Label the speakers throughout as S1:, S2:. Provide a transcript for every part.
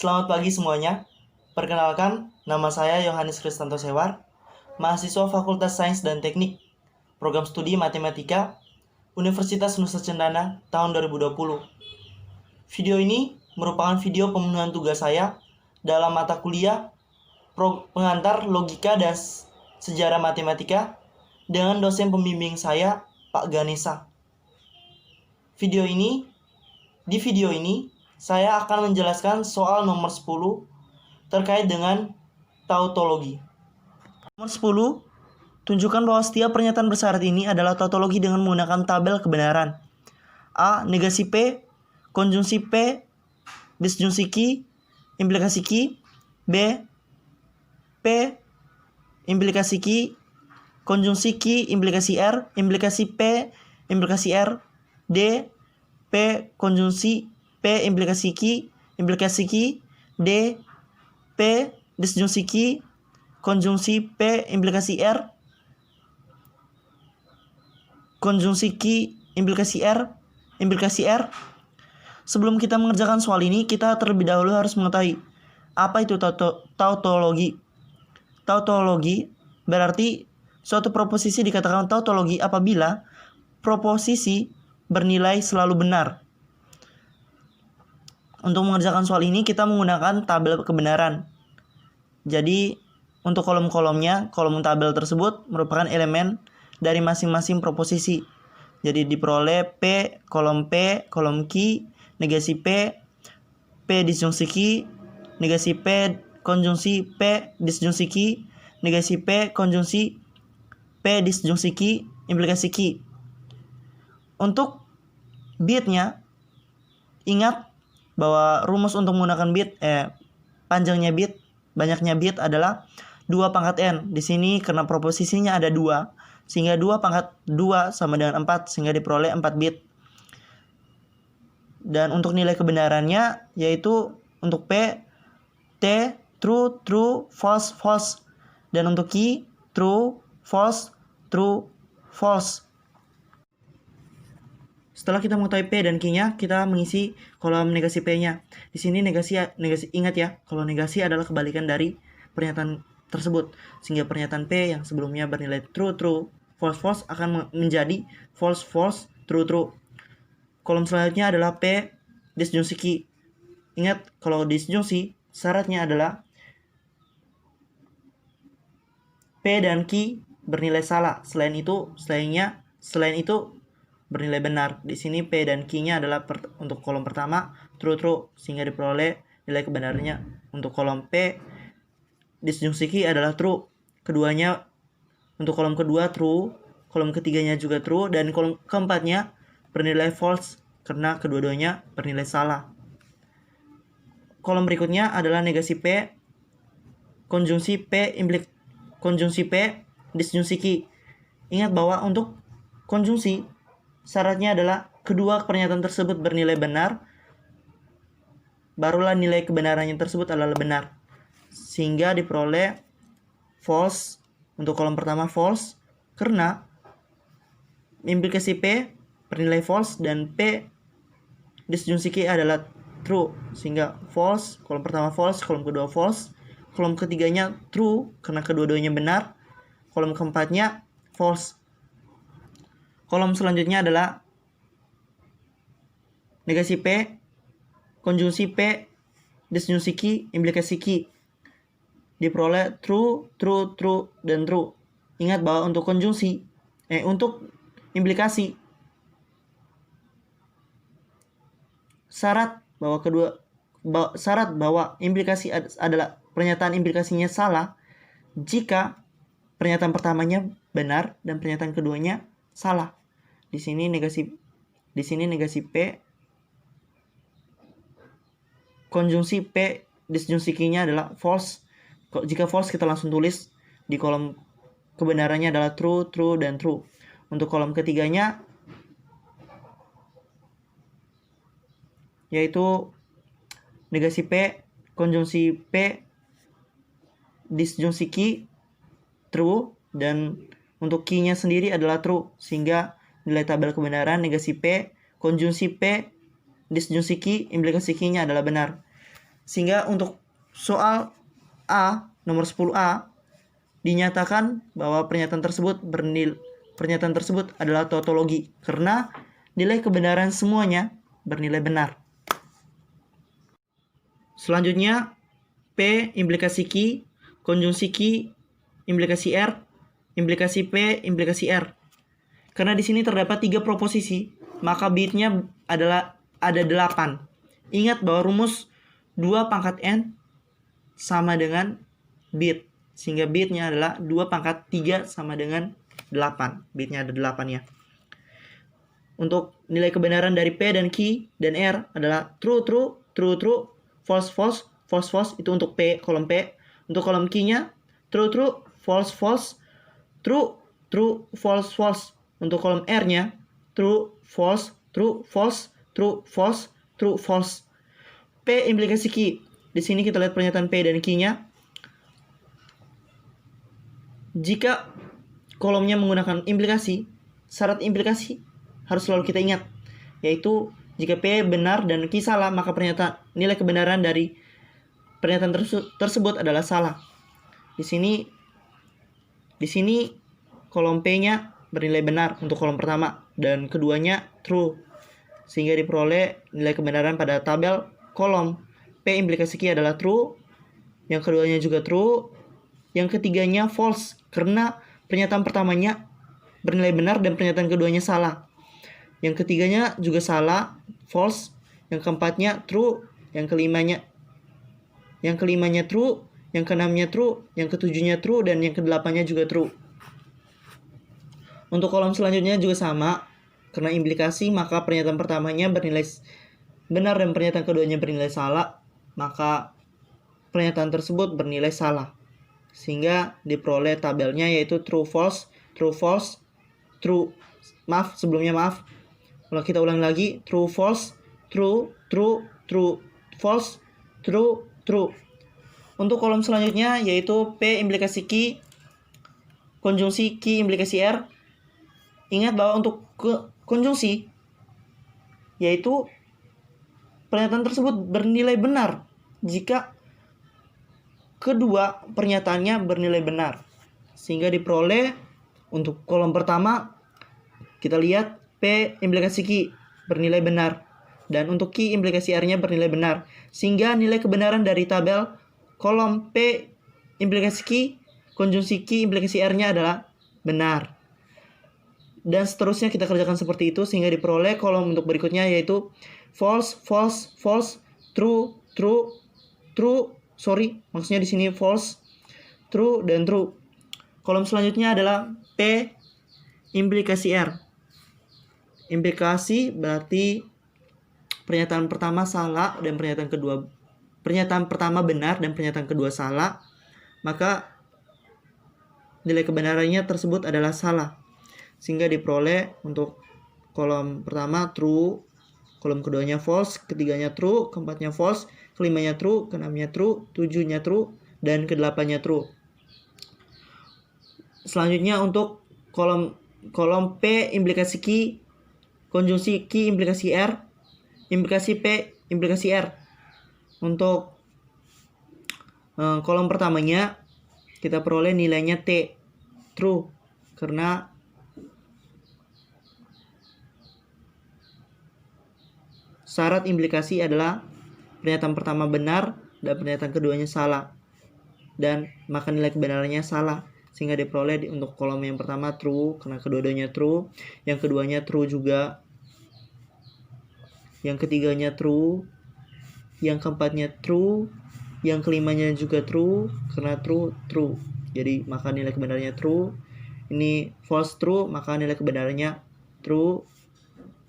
S1: Selamat pagi semuanya. Perkenalkan, nama saya Yohanes Kristanto Sewar, mahasiswa Fakultas Sains dan Teknik, Program Studi Matematika, Universitas Nusa Cendana tahun 2020. Video ini merupakan video pemenuhan tugas saya dalam mata kuliah pengantar logika dan sejarah matematika dengan dosen pembimbing saya, Pak Ganesa. Di video ini, saya akan menjelaskan soal nomor 10 terkait dengan tautologi. Nomor 10, tunjukkan bahwa setiap pernyataan bersyarat ini adalah tautologi dengan menggunakan tabel kebenaran. A. Negasi P, konjungsi P, disjungsi Q, implikasi Q. B. P, implikasi Q, konjungsi Q, implikasi R, implikasi P, implikasi R. D. P, konjungsi P, implikasi Q, implikasi Q. D. P, disjungsi Q, konjungsi P, implikasi R, konjungsi Q, implikasi R, implikasi R. Sebelum kita mengerjakan soal ini, kita terlebih dahulu harus mengetahui apa itu tautologi. Tautologi berarti suatu proposisi dikatakan tautologi apabila proposisi bernilai selalu benar. Untuk mengerjakan soal ini kita menggunakan tabel kebenaran. Jadi untuk kolom-kolomnya, kolom tabel tersebut merupakan elemen dari masing-masing proposisi. Jadi diperoleh P, kolom Q, negasi P, P disjungsi Q, negasi P, konjungsi P, disjungsi Q, negasi P, konjungsi P, disjungsi Q, implikasi Q. Untuk bitnya, ingat bahwa rumus untuk menggunakan bit, panjangnya bit, banyaknya bit adalah 2 pangkat n. Di sini karena proposisinya ada 2, sehingga 2 pangkat 2 sama dengan 4, sehingga diperoleh 4 bit. Dan untuk nilai kebenarannya yaitu untuk P, T, true, true, false, false. Dan untuk Q, true, false, true, false. Setelah kita mengetahui P dan Q-nya, kita mengisi kolom negasi P-nya. Di sini negasi ingat ya, kalau negasi adalah kebalikan dari pernyataan tersebut. Sehingga pernyataan P yang sebelumnya bernilai true, true, false, false akan menjadi false, false, true, true. Kolom selanjutnya adalah P disjungsi Q. Ingat, kalau disjungsi syaratnya adalah P dan Q bernilai salah. Selain itu bernilai benar. Di sini P dan Q-nya adalah untuk kolom pertama true, true, sehingga diperoleh nilai kebenarannya. Untuk kolom P disjungsi Q adalah true. Keduanya untuk kolom kedua true, kolom ketiganya juga true, dan kolom keempatnya bernilai false karena kedua-duanya bernilai salah. Kolom berikutnya adalah negasi P, konjungsi P, konjungsi P, disjungsi Q. Ingat bahwa untuk konjungsi syaratnya adalah kedua pernyataan tersebut bernilai benar, barulah nilai kebenarannya tersebut adalah benar, sehingga diperoleh false. Untuk kolom pertama false karena implikasi P bernilai false dan P disjungsi Q adalah true, sehingga false. Kolom pertama false, kolom kedua false, kolom ketiganya true karena kedua-duanya benar, kolom keempatnya false. Kolom selanjutnya adalah negasi P, konjungsi P, disjungsi Q, implikasi Q. Diperoleh true, true, true, dan true. Ingat bahwa untuk untuk implikasi, syarat bahwa implikasi adalah pernyataan implikasinya salah jika pernyataan pertamanya benar dan pernyataan keduanya salah. Di sini negasi P, konjungsi P, disjungsi Q-nya adalah false. Jika false kita langsung tulis di kolom kebenarannya adalah true, true, dan true. Untuk kolom ketiganya yaitu negasi P, konjungsi P, disjungsi Q, true, dan untuk Q-nya sendiri adalah true, sehingga nilai tabel kebenaran negasi P, konjungsi P, disjungsi Q, implikasi Q-nya adalah benar. Sehingga untuk soal A nomor 10A dinyatakan bahwa pernyataan tersebut adalah tautologi karena nilai kebenaran semuanya bernilai benar. Selanjutnya P implikasi Q, konjungsi Q implikasi R, implikasi P implikasi R. Karena di sini terdapat 3 proposisi, maka bitnya adalah ada 8. Ingat bahwa rumus 2 pangkat N sama dengan bit. Sehingga bitnya adalah 2 pangkat 3 sama dengan 8. Bitnya ada 8 ya. Untuk nilai kebenaran dari P dan Q dan R adalah true, true, true, true, false, false, false, false. Itu untuk P, kolom P. Untuk kolom Q-nya true, true, false, false, true, true, false, false. Untuk kolom R-nya true, false, true, false, true, false, true, false. P implikasi Q. Di sini kita lihat pernyataan P dan Q-nya. Jika kolomnya menggunakan implikasi, syarat implikasi harus selalu kita ingat, yaitu jika P benar dan Q salah, maka nilai kebenaran dari pernyataan tersebut adalah salah. Di sini kolom P-nya bernilai benar untuk kolom pertama dan keduanya true, sehingga diperoleh nilai kebenaran pada tabel kolom P implikasi Q adalah true, yang keduanya juga true, yang ketiganya false karena pernyataan pertamanya bernilai benar dan pernyataan keduanya salah. Yang ketiganya juga salah, false, yang keempatnya true, yang kelimanya true, yang keenamnya true, yang ketujuhnya true, dan yang kedelapannya juga true. Untuk kolom selanjutnya juga sama, karena implikasi maka pernyataan pertamanya bernilai benar dan pernyataan keduanya bernilai salah, maka pernyataan tersebut bernilai salah. Sehingga diperoleh tabelnya yaitu true, false, true, false, true. Kalau kita ulang lagi, true, false, true, true, true, false, true, true. Untuk kolom selanjutnya yaitu P implikasi Q, konjungsi Q implikasi R. Ingat bahwa untuk konjungsi yaitu pernyataan tersebut bernilai benar jika kedua pernyataannya bernilai benar. Sehingga diperoleh untuk kolom pertama kita lihat P implikasi Q bernilai benar dan untuk Q implikasi R-nya bernilai benar. Sehingga nilai kebenaran dari tabel kolom P implikasi Q, konjungsi Q implikasi R-nya adalah benar. Dan seterusnya kita kerjakan seperti itu sehingga diperoleh kolom untuk berikutnya yaitu false, false, false, true, true, true. Maksudnya di sini false, true, dan true. Kolom selanjutnya adalah P implikasi R. Implikasi berarti pernyataan pertama salah dan pernyataan pertama benar dan pernyataan kedua salah, maka nilai kebenarannya tersebut adalah salah. Sehingga diperoleh untuk kolom pertama true, kolom keduanya false, ketiganya true, keempatnya false, kelimanya true, keenamnya true, tujuhnya true, dan kedelapannya true. Selanjutnya untuk kolom P implikasi Q, konjungsi Q implikasi R, implikasi P implikasi R. Untuk kolom pertamanya kita peroleh nilainya T, true, karena syarat implikasi adalah pernyataan pertama benar dan pernyataan keduanya salah, dan maka nilai kebenarannya salah, sehingga diperoleh untuk kolom yang pertama true karena kedua-duanya true, yang keduanya true juga, yang ketiganya true, yang keempatnya true, yang kelimanya juga true karena true, true. Jadi maka nilai kebenarannya true. Ini false, true, maka nilai kebenarannya true.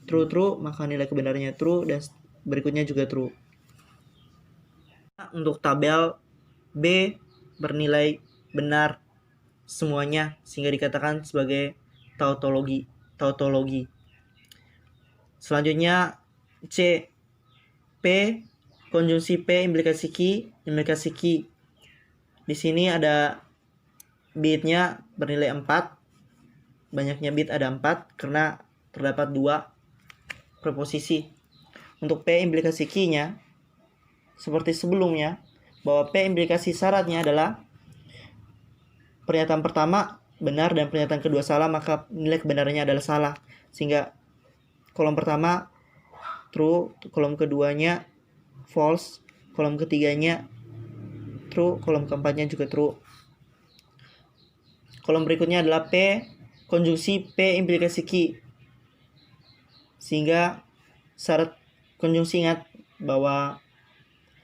S1: True, true, maka nilai kebenarannya true, dan berikutnya juga true. Untuk tabel B bernilai benar semuanya sehingga dikatakan sebagai tautologi. Selanjutnya C, P konjungsi P implikasi Q. Di sini ada bitnya bernilai 4. Banyaknya bit ada 4 karena terdapat 2 preposisi. Untuk P implikasi Q-nya seperti sebelumnya, bahwa P implikasi syaratnya adalah pernyataan pertama benar dan pernyataan kedua salah, maka nilai kebenarannya adalah salah. Sehingga kolom pertama true, kolom keduanya false, kolom ketiganya true, kolom keempatnya juga true. Kolom berikutnya adalah P konjungsi P implikasi Q. Sehingga syarat konjungsi, ingat bahwa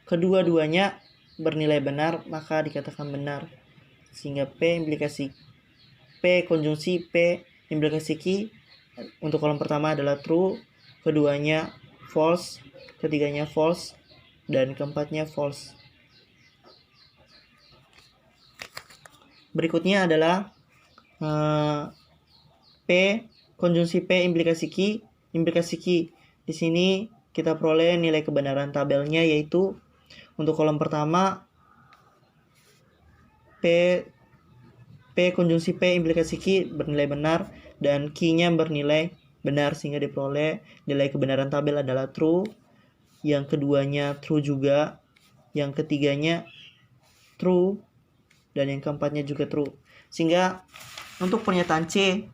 S1: kedua-duanya bernilai benar, maka dikatakan benar. Sehingga P konjungsi P implikasi Q untuk kolom pertama adalah true, keduanya false, ketiganya false, dan keempatnya false. Berikutnya adalah P konjungsi P implikasi Q. Di sini kita peroleh nilai kebenaran tabelnya, yaitu untuk kolom pertama P konjungsi P implikasi Q bernilai benar dan Q-nya bernilai benar, sehingga diperoleh nilai kebenaran tabel adalah true, yang keduanya true juga, yang ketiganya true, dan yang keempatnya juga true. Sehingga untuk pernyataan C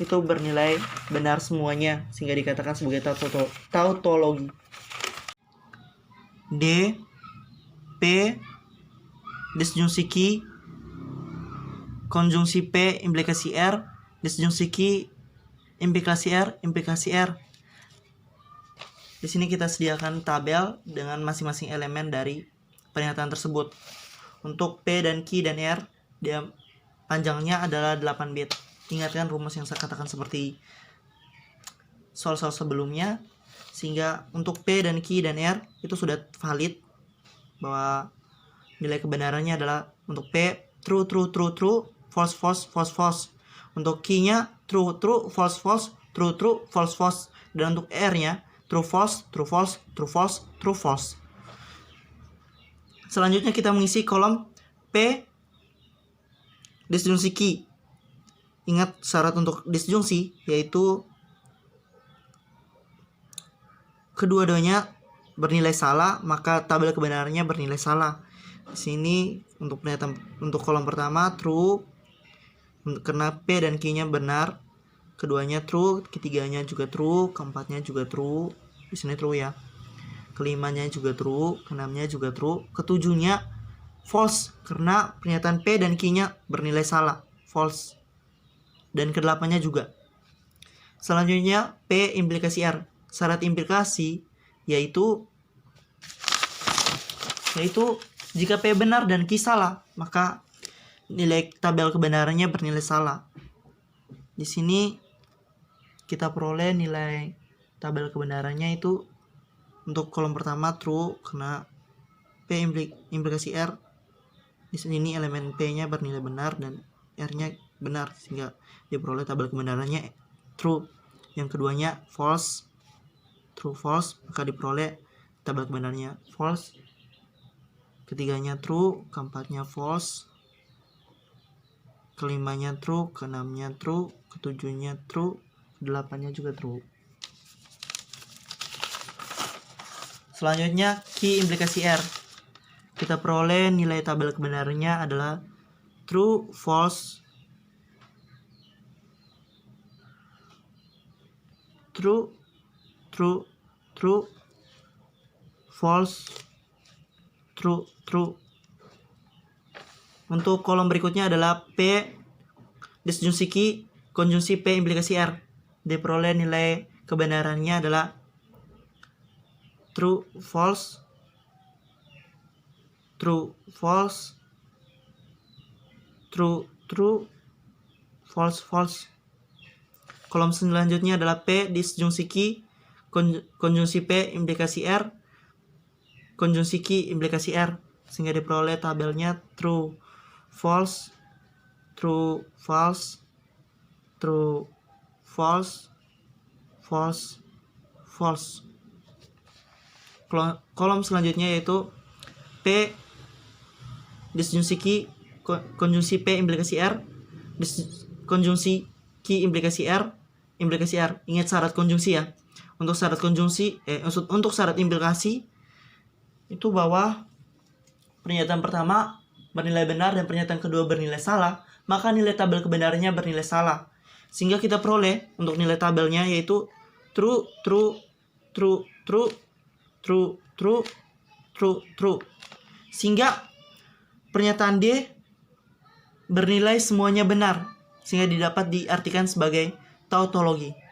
S1: itu bernilai benar semuanya, sehingga dikatakan sebagai tautologi. D, P disjungsi Q konjungsi P implikasi R, disjungsi Q implikasi R. Di sini kita sediakan tabel dengan masing-masing elemen dari pernyataan tersebut. Untuk P dan Q dan R, dia panjangnya adalah 8 bit. Ingatkan rumus yang saya katakan seperti soal-soal sebelumnya, sehingga untuk P dan Q dan R itu sudah valid, bahwa nilai kebenarannya adalah untuk P true, false, untuk Q-nya true, false, true, false, dan untuk R-nya true, false. Selanjutnya kita mengisi kolom P disjungsi Q. Ingat syarat untuk disjungsi, yaitu kedua-duanya bernilai salah, maka tabel kebenarannya bernilai salah. Di sini untuk kolom pertama true, karena P dan Q-nya benar, keduanya true, ketiganya juga true, keempatnya juga true. Di sini true ya. Kelimanya juga true, keenamnya juga true, ketujuhnya false karena pernyataan P dan Q-nya bernilai salah, false. Dan kedelapannya juga. Selanjutnya P implikasi R. Syarat implikasi yaitu jika P benar dan Q salah, maka nilai tabel kebenarannya bernilai salah. Di sini kita peroleh nilai tabel kebenarannya itu untuk kolom pertama true karena P implikasi R. Di sini elemen P-nya bernilai benar dan R-nya benar, sehingga diperoleh tabel kebenarannya true. Yang keduanya false, true, false, maka diperoleh tabel kebenarannya false. Ketiganya true, keempatnya false, kelimanya true, keenamnya true, ketujuhnya true, kedelapannya juga true. Selanjutnya Q implikasi R. Kita peroleh nilai tabel kebenarannya adalah true, false, true, false, true. Untuk kolom berikutnya adalah P disjungsi Q konjungsi P implikasi R. Diperoleh nilai kebenarannya adalah true, false, true, false. Kolom selanjutnya adalah P disjungsi Q konjungsi P implikasi R, konjungsi Q implikasi R, sehingga diperoleh tabelnya true, false, false. Kolom selanjutnya yaitu P disjungsi Q konjungsi P implikasi R, konjungsi Q implikasi R. Ingat syarat konjungsi ya. Untuk syarat konjungsi untuk syarat implikasi itu bahwa pernyataan pertama bernilai benar dan pernyataan kedua bernilai salah, maka nilai tabel kebenarannya bernilai salah. Sehingga kita peroleh untuk nilai tabelnya yaitu true, true, true, true, true, true, true, true. Sehingga pernyataan D bernilai semuanya benar, sehingga didapat diartikan sebagai tautologi.